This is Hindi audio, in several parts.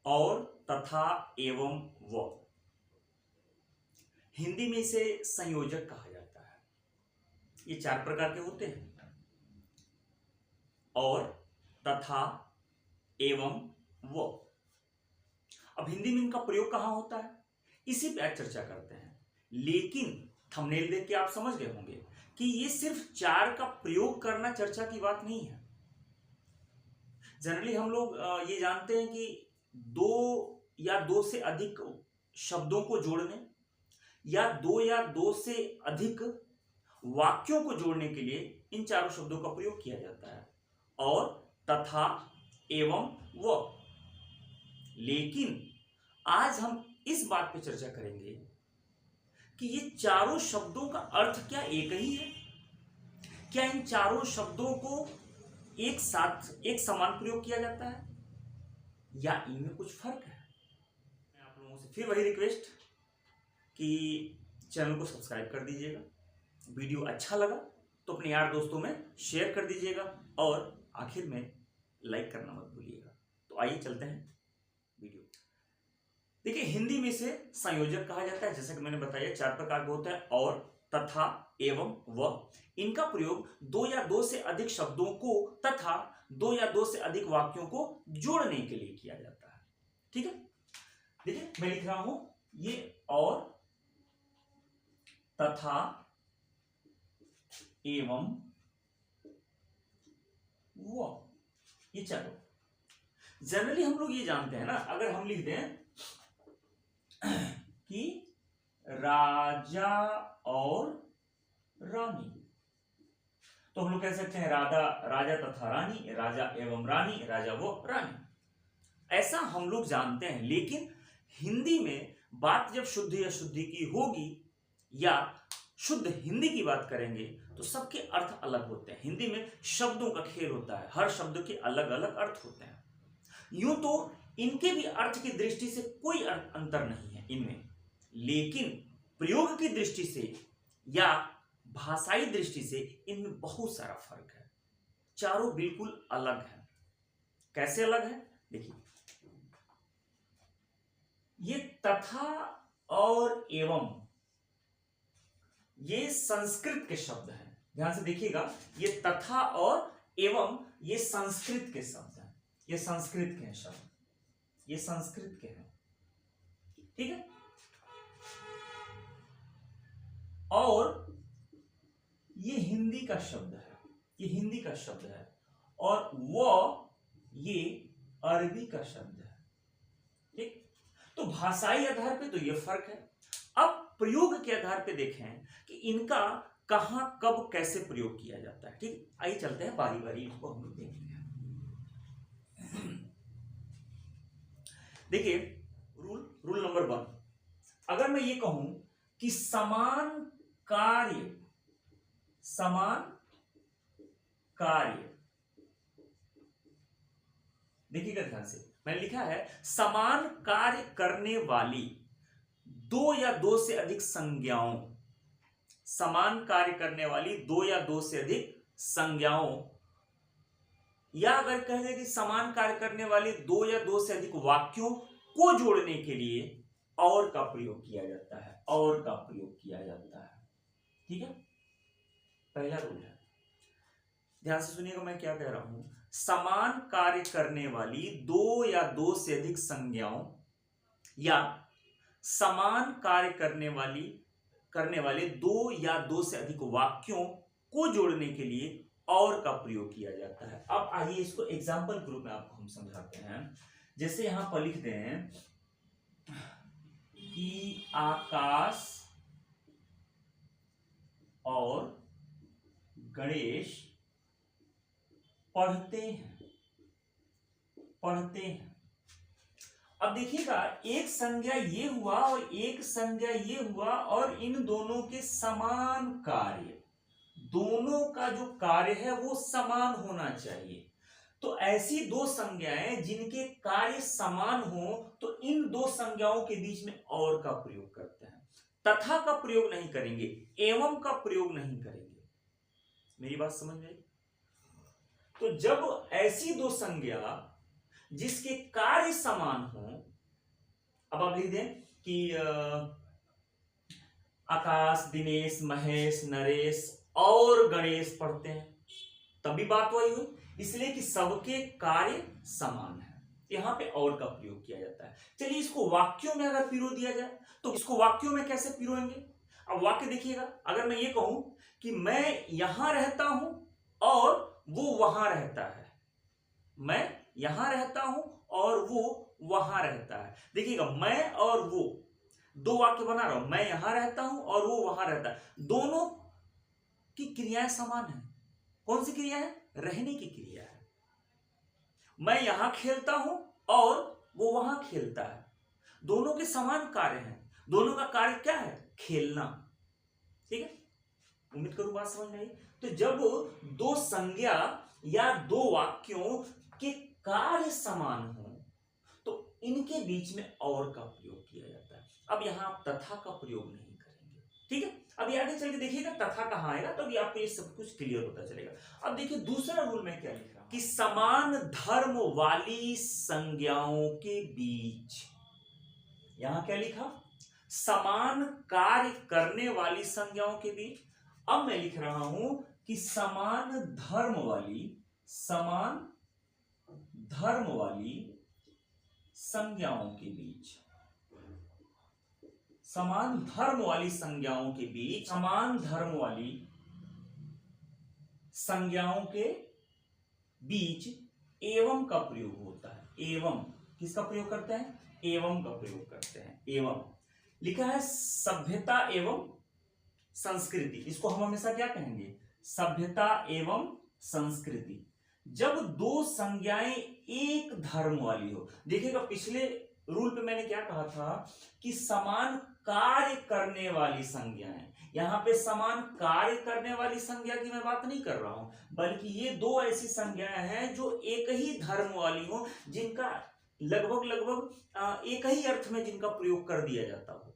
और, तथा, एवं, व। हिंदी में इसे संयोजक कहा जाता है। ये 4 प्रकार के होते हैं, और, तथा, एवं, व। अब हिंदी में इनका प्रयोग कहां होता है, इसी पे आज चर्चा करते हैं। लेकिन थंबनेल देख के आप समझ गए होंगे कि ये सिर्फ 4 का प्रयोग करना चर्चा की बात नहीं है। जनरली हम लोग ये जानते हैं कि 2 या 2 से अधिक शब्दों को जोड़ने या 2 से अधिक वाक्यों को जोड़ने के लिए इन चारों शब्दों का प्रयोग किया जाता है, और, तथा, एवं, व। लेकिन आज हम इस बात पर चर्चा करेंगे कि ये चारों शब्दों का अर्थ क्या एक ही है? क्या इन चारों शब्दों को एक साथ एक समान प्रयोग किया जाता है, या इनमें कुछ फर्क है? मैं आप लोगों से फिर वही रिक्वेस्ट कि चैनल को सब्सक्राइब कर दीजिएगा, वीडियो अच्छा लगा तो अपने यार दोस्तों में शेयर कर दीजिएगा, और आखिर में लाइक करना मत भूलिएगा। तो आइए चलते हैं वीडियो। देखिए, हिंदी में इसे संयोजक कहा जाता है। जैसा कि मैंने बताया 4 प्रकार के होते हैं, और, तथा, एवं, व। इनका प्रयोग 2 या 2 से अधिक शब्दों को तथा 2 या 2 से अधिक वाक्यों को जोड़ने के लिए किया जाता है। ठीक है, देखिए मैं लिख रहा हूं ये, और, तथा, एवं, व। ये चलो, जनरली हम लोग ये जानते हैं ना, अगर हम लिख दें कि राजा और रानी, तो हम लोग कह सकते हैं राजा तथा रानी, राजा एवं रानी, राजा वो रानी। ऐसा हम लोग जानते हैं। लेकिन हिंदी में बात जब शुद्ध या शुद्धि की होगी, या शुद्ध हिंदी की बात करेंगे, तो सबके अर्थ अलग होते हैं। हिंदी में शब्दों का खेल होता है, हर शब्द के अलग अलग अर्थ होते हैं। यूं तो इनके भी अर्थ की दृष्टि से कोई अंतर नहीं है इनमें, लेकिन प्रयोग की दृष्टि से या भाषाई दृष्टि से इनमें बहुत सारा फर्क है। चारों बिल्कुल अलग है। कैसे अलग है, देखिए, ये तथा और एवं ये संस्कृत के शब्द हैं। ध्यान से देखिएगा, ये तथा और एवं ये संस्कृत के शब्द हैं। ये संस्कृत के हैं शब्द, ये संस्कृत के हैं। ठीक है, और ये हिंदी का शब्द है, ये हिंदी का शब्द है, और वो ये अरबी का शब्द है। ठीक, तो भाषाई आधार पे तो ये फर्क है। अब प्रयोग के आधार पे देखें कि इनका कहां कब कैसे प्रयोग किया जाता है। ठीक, आइए चलते हैं बारी बारी, इसको हम लोग देखेंगे। देखिए, रूल नंबर 1, अगर मैं ये कहूं कि समान कार्य, देखिएगा ध्यान से, मैंने लिखा है समान कार्य करने वाली 2 या 2 से अधिक संज्ञाओं, समान कार्य करने वाली 2 या 2 से अधिक संज्ञाओं, या अगर कह दें कि समान कार्य करने वाले 2 या 2 से अधिक वाक्यों को जोड़ने के लिए और का प्रयोग किया जाता है, और का प्रयोग किया जाता है। ठीक है, पहला रूल है, ध्यान से सुनिएगा मैं क्या कह रहा हूं। समान कार्य करने वाली 2 या 2 से अधिक संज्ञाओं, या समान कार्य करने वाले 2 या 2 से अधिक वाक्यों को जोड़ने के लिए और का प्रयोग किया जाता है। अब आइए इसको एग्जाम्पल के रूप में आपको हम समझाते हैं। जैसे यहां पर लिख दें कि आकाश और गणेश पढ़ते हैं। अब देखिएगा, एक संज्ञा ये हुआ और एक संज्ञा ये हुआ, और इन दोनों के समान कार्य, दोनों का जो कार्य है वो समान होना चाहिए। तो ऐसी 2 संज्ञाएं जिनके कार्य समान हो, तो इन 2 संज्ञाओं के बीच में और का प्रयोग करते हैं। तथा का प्रयोग नहीं करेंगे, एवं का प्रयोग नहीं करेंगे। मेरी बात समझ में आई? तो जब ऐसी 2 संज्ञा जिसके कार्य समान हो, अब आप लिख दें कि आकाश, दिनेश, महेश, नरेश और गणेश पढ़ते हैं, तभी बात वही हुई, इसलिए कि सबके कार्य समान है। यहां पे और का प्रयोग किया जाता है। चलिए इसको वाक्यों में अगर पिरो दिया जाए तो इसको वाक्यों में कैसे पिरोएंगे? अब वाक्य देखिएगा, अगर मैं ये कहूं कि मैं यहां रहता हूं और वो वहां रहता है, मैं यहां रहता हूं और वो वहां रहता है, देखिएगा मैं और वो दो वाक्य बना रहा हूं, मैं यहां रहता हूं और वो वहां रहता है, दोनों की क्रियाएं समान है। कौन सी क्रिया है? रहने की क्रिया है। मैं यहां खेलता हूं और वो वहां खेलता है, दोनों के समान कार्य हैं, दोनों का कार्य क्या है? खेलना। ठीक है, उम्मीद करूं बात समझ में आई। तो जब दो संज्ञा या दो वाक्यों के कार्य समान हो तो इनके बीच में और का प्रयोग किया जाता है। अब यहां आप तथा का प्रयोग नहीं करेंगे। ठीक है, अभी आगे चल के देखिएगा तथा कहां आएगा, तो अभी आपको ये सब कुछ क्लियर होता चलेगा। अब देखिए दूसरा रूल में क्या लिख रहा हूं कि समान धर्म वाली संज्ञाओं के बीच, यहां क्या लिखा? समान कार्य करने वाली संज्ञाओं के बीच। अब मैं लिख रहा हूं कि समान धर्म वाली संज्ञाओं के बीच, समान धर्म वाली संज्ञाओं के बीच, समान धर्म वाली संज्ञाओं के बीच एवं का प्रयोग होता है। एवं किसका प्रयोग करते हैं? एवं का प्रयोग करते हैं। एवं लिखा है सभ्यता एवं संस्कृति, इसको हम हमेशा क्या कहेंगे? सभ्यता एवं संस्कृति। जब दो संज्ञाएं एक धर्म वाली हो, देखिएगा पिछले रूल पे मैंने क्या कहा था कि समान कार्य करने वाली संज्ञाएं, यहां पे समान कार्य करने वाली संज्ञा की मैं बात नहीं कर रहा हूं, बल्कि ये दो ऐसी संज्ञाएं हैं जो एक ही धर्म वाली हो, जिनका लगभग एक ही अर्थ में जिनका प्रयोग कर दिया जाता हो।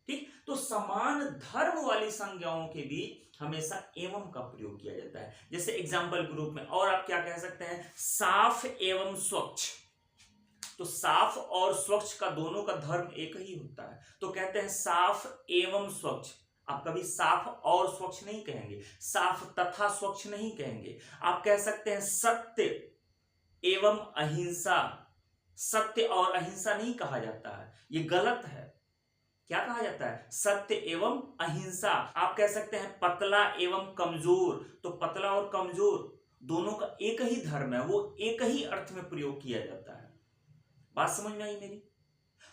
ठीक, तो समान धर्म वाली संज्ञाओं के बीच हमेशा एवं का प्रयोग किया जाता है। जैसे एग्जाम्पल के रूप में और आप क्या कह सकते हैं? साफ एवं स्वच्छ। तो साफ और स्वच्छ का दोनों का धर्म एक ही होता है, तो कहते हैं साफ एवं स्वच्छ। आप कभी साफ और स्वच्छ नहीं कहेंगे, साफ तथा स्वच्छ नहीं कहेंगे। आप कह सकते हैं सत्य एवं अहिंसा। सत्य और अहिंसा नहीं कहा जाता है, ये गलत है। क्या कहा जाता है? सत्य एवं अहिंसा। आप कह सकते हैं पतला एवं कमजोर, तो पतला और कमजोर दोनों का एक ही धर्म है, वो एक ही अर्थ में प्रयोग किया जाता है। बात समझ में आई मेरी?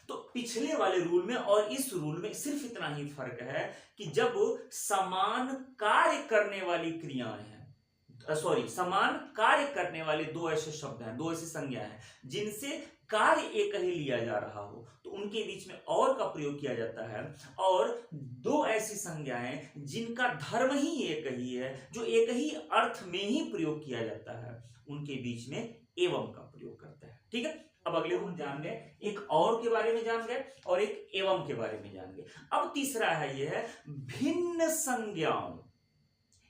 तो पिछले वाले रूल में और इस रूल में सिर्फ इतना ही फर्क है कि जब समान कार्य करने वाली क्रियाएं हैं, सॉरी, समान कार्य करने वाले दो ऐसे शब्द हैं, दो ऐसी संज्ञा हैं जिनसे कार्य एक ही लिया जा रहा हो, तो उनके बीच में और का प्रयोग किया जाता है। और दो ऐसी संज्ञाएं जिनका धर्म ही एक ही है, जो एक ही अर्थ में ही प्रयोग किया जाता है, उनके बीच में एवं का प्रयोग करता है। ठीक है, अब अगले हम जान गए, एक और के बारे में जान गए और एक एवं के बारे में जान गए। अब तीसरा है, यह है भिन्न संज्ञाओं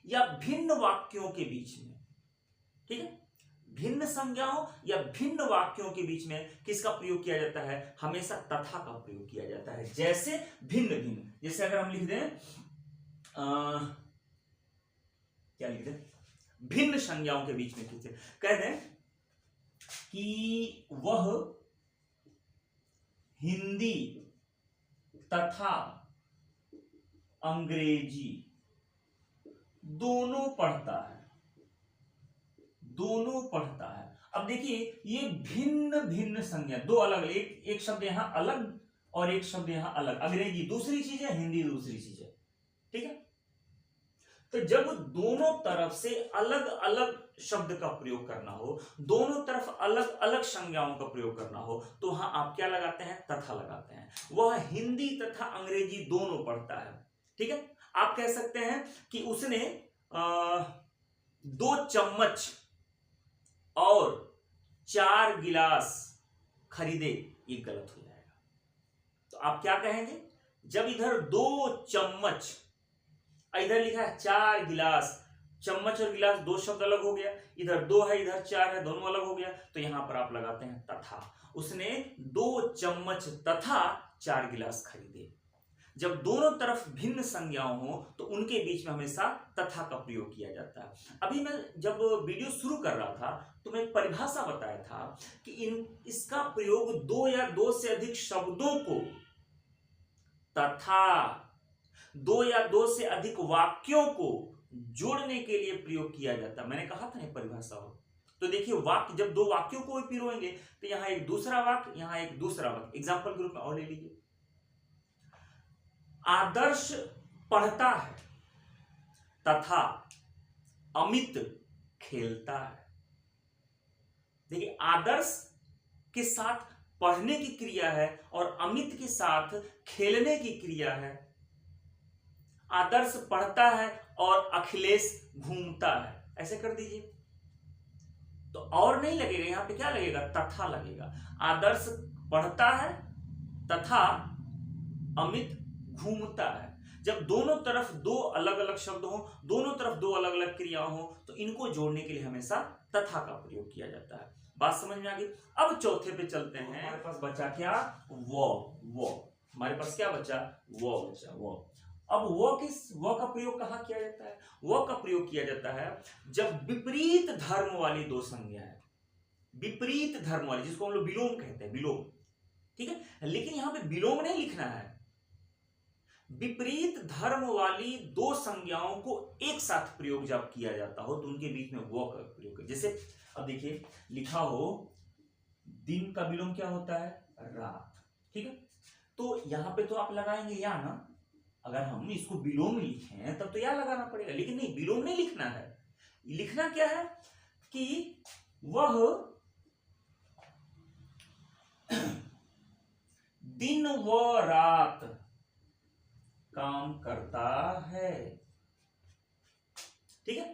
या भिन्न वाक्यों के बीच में। ठीक है, भिन्न संज्ञाओं या भिन्न वाक्यों के बीच में किसका प्रयोग किया जाता है? हमेशा तथा का प्रयोग किया जाता है। जैसे भिन्न भिन्न, जैसे अगर हम लिख दें क्या लिख दें? भिन्न संज्ञाओं के बीच में किसे कह दें कि वह हिंदी तथा अंग्रेजी दोनों पढ़ता है, दोनों पढ़ता है। अब देखिए ये भिन्न भिन्न संज्ञा, दो अलग अलग, एक शब्द यहां अलग और एक शब्द यहां अलग। अंग्रेजी दूसरी चीज है, हिंदी दूसरी चीज है। ठीक है, तो जब दोनों तरफ से अलग अलग शब्द का प्रयोग करना हो, दोनों तरफ अलग अलग संज्ञाओं का प्रयोग करना हो, तो वहां आप क्या लगाते हैं? तथा लगाते हैं। वह हिंदी तथा अंग्रेजी दोनों पढ़ता है। ठीक है, आप कह सकते हैं कि उसने 2 चम्मच और 4 गिलास खरीदे, ये गलत हो जाएगा। तो आप क्या कहेंगे? जब इधर 2 चम्मच, इधर लिखा है 4 गिलास, चम्मच और गिलास दो शब्द अलग हो गया, इधर दो है इधर चार है, दोनों अलग हो गया, तो यहां पर आप लगाते हैं तथा। उसने 2 चम्मच तथा 4 गिलास खरीदे। जब दोनों तरफ भिन्न संज्ञाओं हो तो उनके बीच में हमेशा तथा का प्रयोग किया जाता है। अभी मैं जब वीडियो शुरू कर रहा था तो मैं एक परिभाषा बताया था कि इसका प्रयोग 2 या 2 से अधिक शब्दों को तथा 2 या 2 से अधिक वाक्यों को जोड़ने के लिए प्रयोग किया जाता है। मैंने कहा था ना परिभाषा हो, तो देखिए वाक्य जब 2 वाक्यों को पिरोएंगे तो यहां एक दूसरा वाक्य, यहां एक दूसरा वाक्य। एग्जाम्पल के रूप में और ले लीजिए, आदर्श पढ़ता है तथा अमित खेलता है। देखिए आदर्श के साथ पढ़ने की क्रिया है और अमित के साथ खेलने की क्रिया है। आदर्श पढ़ता है और अखिलेश घूमता है, ऐसे कर दीजिए तो और नहीं लगेगा, यहां पे क्या लगेगा, तथा लगेगा। आदर्श पढ़ता है तथा अमित घूमता है। जब दोनों तरफ 2 अलग अलग शब्द हो, दोनों तरफ 2 अलग अलग क्रिया हो, तो इनको जोड़ने के लिए हमेशा तथा का प्रयोग किया जाता है। बात समझ में आ गई। अब चौथे पे चलते हैं। हमारे पास बचा क्या, वो हमारे पास क्या बचा, वो बचा वो। अब वो का प्रयोग कहां किया जाता है, वो का प्रयोग किया जाता है जब विपरीत धर्म वाली 2 संज्ञाएं, विपरीत धर्म वाली, जिसको हम लोग विलोम कहते हैं, विलोम, ठीक है। लेकिन यहां पे विलोम नहीं लिखना है, विपरीत धर्म वाली 2 संज्ञाओं को एक साथ प्रयोग जब किया जाता हो तो उनके बीच में वो का प्रयोग है। जैसे अब देखिए लिखा हो दिन का विलोम क्या होता है, रात, ठीक है। तो यहां पे तो आप लगाएंगे या ना, अगर हम इसको विलोम लिखें तब तो या लगाना पड़ेगा, लेकिन नहीं, विलोम नहीं लिखना है। लिखना क्या है कि वह दिन व रात काम करता है, ठीक है।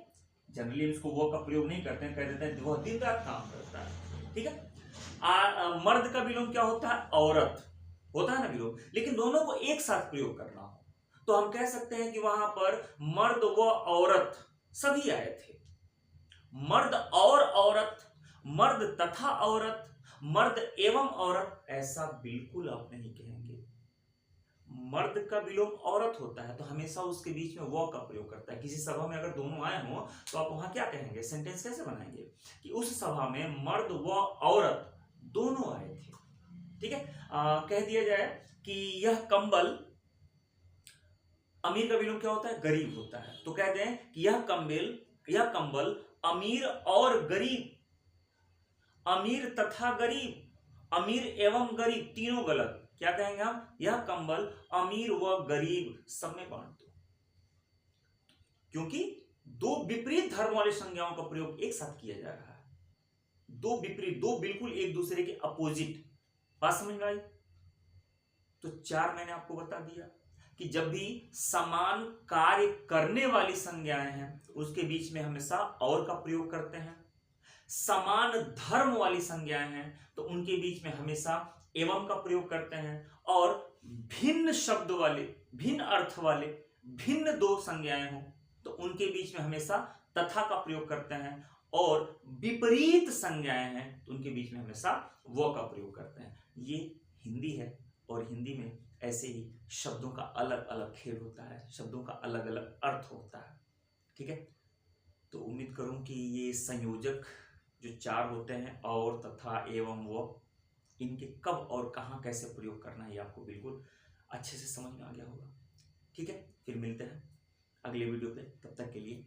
जनरली इसको वो का प्रयोग नहीं करते हैं, कह देते हैं वह दिन रात काम करता है, ठीक है। मर्द का विलोम क्या होता है, औरत होता है ना विलोम, लेकिन दोनों को एक साथ प्रयोग करना हो तो हम कह सकते हैं कि वहां पर मर्द व औरत सभी आए थे। मर्द और औरत, मर्द तथा औरत, मर्द एवं औरत, ऐसा बिल्कुल आप नहीं कहेंगे। मर्द का विलोम औरत होता है तो हमेशा उसके बीच में वो का प्रयोग करता है। किसी सभा में अगर दोनों आए हों तो आप वहां क्या कहेंगे, सेंटेंस कैसे बनाएंगे कि उस सभा में मर्द व औरत दोनों आए थे, ठीक है। कह दिया जाए कि यह कंबल, अमीर का विलोम क्या होता है, गरीब होता है, तो कहते हैं कि यह कंबल अमीर और गरीब, अमीर तथा गरीब, अमीर एवं गरीब, तीनों गलत। क्या कहेंगे हम, यह कंबल अमीर व गरीब सब में बांट दो, क्योंकि 2 विपरीत धर्म वाली संज्ञाओं का प्रयोग एक साथ किया जा रहा है। 2 विपरीत, 2 बिल्कुल एक दूसरे के अपोजिट। बात समझ में आई। तो 4 मैंने आपको बता दिया कि जब भी समान कार्य करने वाली संज्ञाएं हैं उसके बीच में हमेशा और का प्रयोग करते हैं। समान धर्म वाली संज्ञाएं हैं तो उनके बीच में हमेशा एवं का प्रयोग करते हैं। और भिन्न शब्द वाले, भिन्न अर्थ वाले, भिन्न 2 संज्ञाएं हो तो उनके बीच में हमेशा तथा का प्रयोग करते हैं। और विपरीत संज्ञाएं हैं तो उनके बीच में हमेशा वो का प्रयोग करते हैं। ये हिंदी है और हिंदी में ऐसे ही शब्दों का अलग अलग खेल होता है, शब्दों का अलग अलग अर्थ होता है, ठीक है। तो उम्मीद करूं कि ये संयोजक जो 4 होते हैं, और तथा एवं वो, इनके कब और कहां कैसे प्रयोग करना है ये आपको बिल्कुल अच्छे से समझ में आ गया होगा, ठीक है। फिर मिलते हैं अगले वीडियो पे, तब तक के लिए